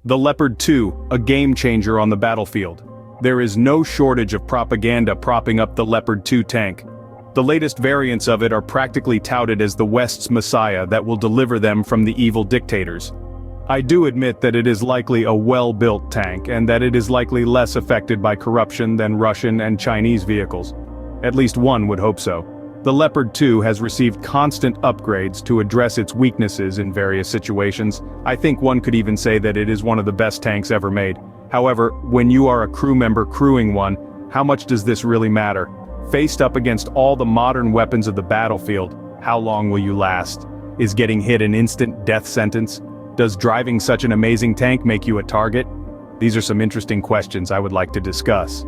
The Leopard 2, a game changer on the battlefield. There is no shortage of propaganda propping up the Leopard 2 tank. The latest variants of it are practically touted as the West's messiah that will deliver them from the evil dictators. I do admit that it is likely a well-built tank and that it is likely less affected by corruption than Russian and Chinese vehicles. At least one would hope so. The Leopard 2 has received constant upgrades to address its weaknesses in various situations. I think one could even say that it is one of the best tanks ever made. However, when you are a crew member crewing one, how much does this really matter? Faced up against all the modern weapons of the battlefield, how long will you last? Is getting hit an instant death sentence? Does driving such an amazing tank make you a target? These are some interesting questions I would like to discuss.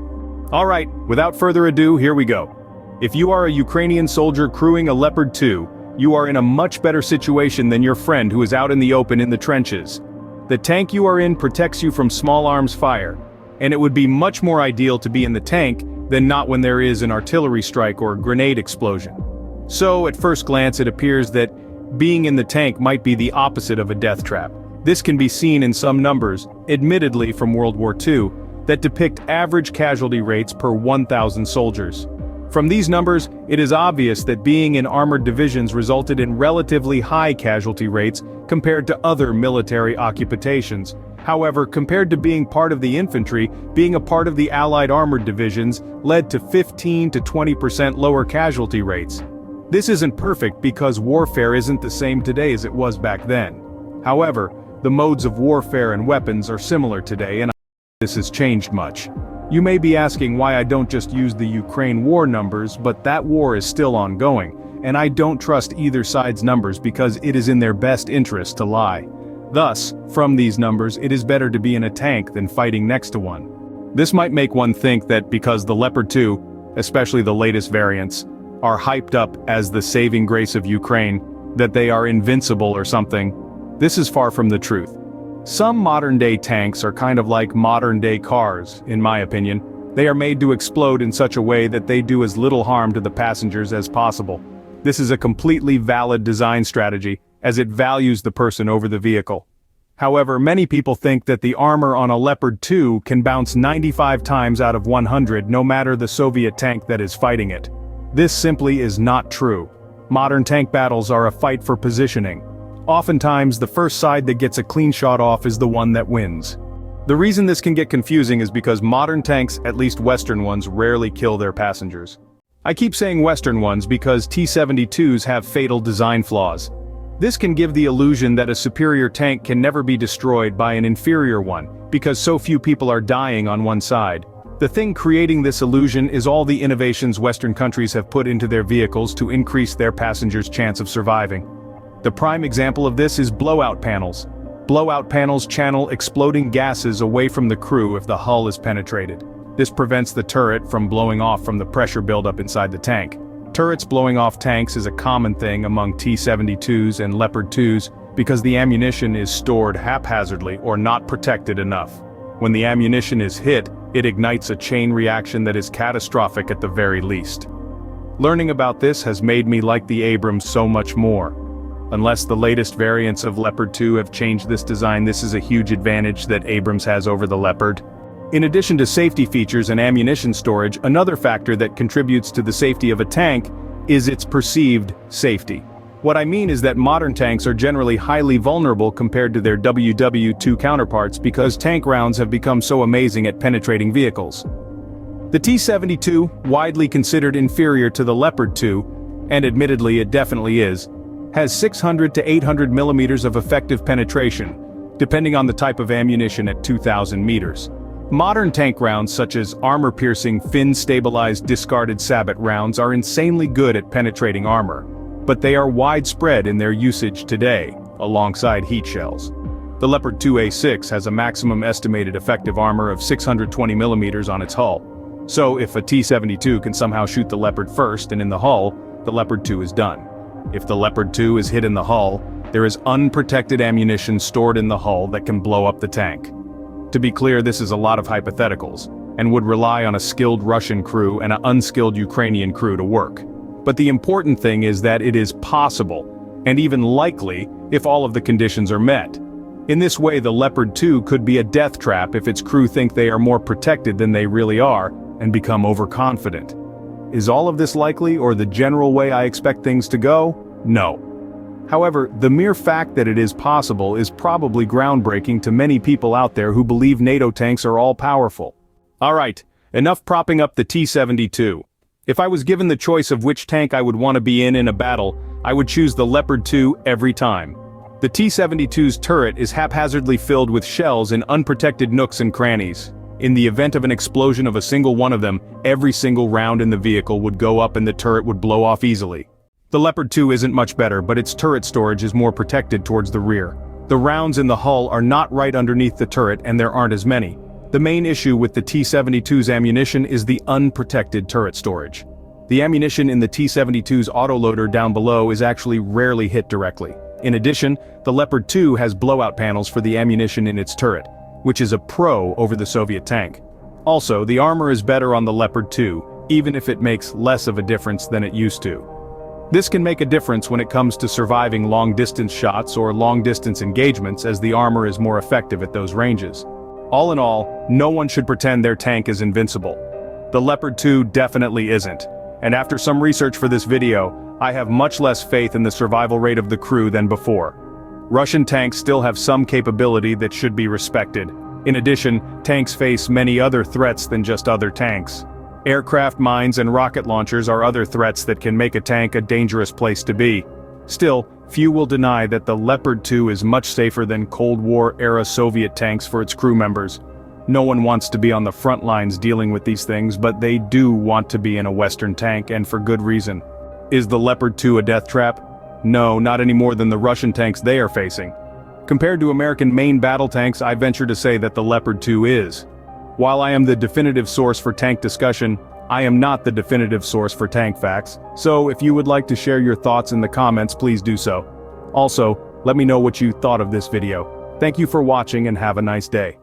Alright, without further ado, here we go. If you are a Ukrainian soldier crewing a Leopard 2, you are in a much better situation than your friend who is out in the open in the trenches. The tank you are in protects you from small arms fire, and it would be much more ideal to be in the tank than not when there is an artillery strike or a grenade explosion. So, at first glance it appears that being in the tank might be the opposite of a death trap. This can be seen in some numbers, admittedly from World War II, that depict average casualty rates per 1,000 soldiers. From these numbers, it is obvious that being in armored divisions resulted in relatively high casualty rates compared to other military occupations. However, compared to being part of the infantry, being a part of the Allied armored divisions led to 15 to 20% lower casualty rates. This isn't perfect because warfare isn't the same today as it was back then. However, the modes of warfare and weapons are similar today, and this has changed much. You may be asking why I don't just use the Ukraine war numbers, but that war is still ongoing, and I don't trust either side's numbers because it is in their best interest to lie. Thus, from these numbers, it is better to be in a tank than fighting next to one. This might make one think that because the Leopard 2, especially the latest variants, are hyped up as the saving grace of Ukraine, that they are invincible or something. This is far from the truth. Some modern-day tanks are kind of like modern-day cars, in my opinion. They are made to explode in such a way that they do as little harm to the passengers as possible. This is a completely valid design strategy, as it values the person over the vehicle. However, many people think that the armor on a Leopard 2 can bounce 95 times out of 100 no matter the Soviet tank that is fighting it. This simply is not true. Modern tank battles are a fight for positioning. Oftentimes, the first side that gets a clean shot off is the one that wins. The reason this can get confusing is because modern tanks, at least Western ones, rarely kill their passengers. I keep saying Western ones because T-72s have fatal design flaws. This can give the illusion that a superior tank can never be destroyed by an inferior one, because so few people are dying on one side. The thing creating this illusion is all the innovations Western countries have put into their vehicles to increase their passengers' chance of surviving. The prime example of this is blowout panels. Blowout panels channel exploding gases away from the crew if the hull is penetrated. This prevents the turret from blowing off from the pressure buildup inside the tank. Turrets blowing off tanks is a common thing among T-72s and Leopard 2s because the ammunition is stored haphazardly or not protected enough. When the ammunition is hit, it ignites a chain reaction that is catastrophic at the very least. Learning about this has made me like the Abrams so much more. Unless the latest variants of Leopard 2 have changed this design, this is a huge advantage that Abrams has over the Leopard. In addition to safety features and ammunition storage, another factor that contributes to the safety of a tank is its perceived safety. What I mean is that modern tanks are generally highly vulnerable compared to their WW2 counterparts because tank rounds have become so amazing at penetrating vehicles. The T-72, widely considered inferior to the Leopard 2, and admittedly it definitely is, has 600 to 800 millimeters of effective penetration, depending on the type of ammunition at 2,000 meters. Modern tank rounds such as armor-piercing, fin-stabilized discarded sabot rounds are insanely good at penetrating armor, but they are widespread in their usage today, alongside heat shells. The Leopard 2A6 has a maximum estimated effective armor of 620 millimeters on its hull. So if a T-72 can somehow shoot the Leopard first and in the hull, the Leopard 2 is done. If the Leopard 2 is hit in the hull, there is unprotected ammunition stored in the hull that can blow up the tank. To be clear, this is a lot of hypotheticals, and would rely on a skilled Russian crew and an unskilled Ukrainian crew to work. But the important thing is that it is possible, and even likely, if all of the conditions are met. In this way, the Leopard 2 could be a death trap if its crew think they are more protected than they really are, and become overconfident. Is all of this likely, or the general way I expect things to go? No. However, the mere fact that it is possible is probably groundbreaking to many people out there who believe NATO tanks are all-powerful. Alright, enough propping up the T-72. If I was given the choice of which tank I would want to be in a battle, I would choose the Leopard 2 every time. The T-72's turret is haphazardly filled with shells in unprotected nooks and crannies. In the event of an explosion of a single one of them, every single round in the vehicle would go up and the turret would blow off easily. The Leopard 2 isn't much better, but its turret storage is more protected towards the rear. The rounds in the hull are not right underneath the turret, and there aren't as many. The main issue with the T-72's ammunition is the unprotected turret storage. The ammunition in the T-72's autoloader down below is actually rarely hit directly. In addition, the Leopard 2 has blowout panels for the ammunition in its turret, which is a pro over the Soviet tank. Also, the armor is better on the Leopard 2, even if it makes less of a difference than it used to. This can make a difference when it comes to surviving long-distance shots or long-distance engagements, as the armor is more effective at those ranges. All in all, no one should pretend their tank is invincible. The Leopard 2 definitely isn't, and after some research for this video, I have much less faith in the survival rate of the crew than before. Russian tanks still have some capability that should be respected. In addition, tanks face many other threats than just other tanks. Aircraft mines and rocket launchers are other threats that can make a tank a dangerous place to be. Still, few will deny that the Leopard 2 is much safer than Cold War-era Soviet tanks for its crew members. No one wants to be on the front lines dealing with these things, but they do want to be in a Western tank, and for good reason. Is the Leopard 2 a death trap? No, not any more than the Russian tanks they are facing. Compared to American main battle tanks, I venture to say that the Leopard 2 is. While I am the definitive source for tank discussion, I am not the definitive source for tank facts, so if you would like to share your thoughts in the comments, please do so. Also, let me know what you thought of this video. Thank you for watching and have a nice day.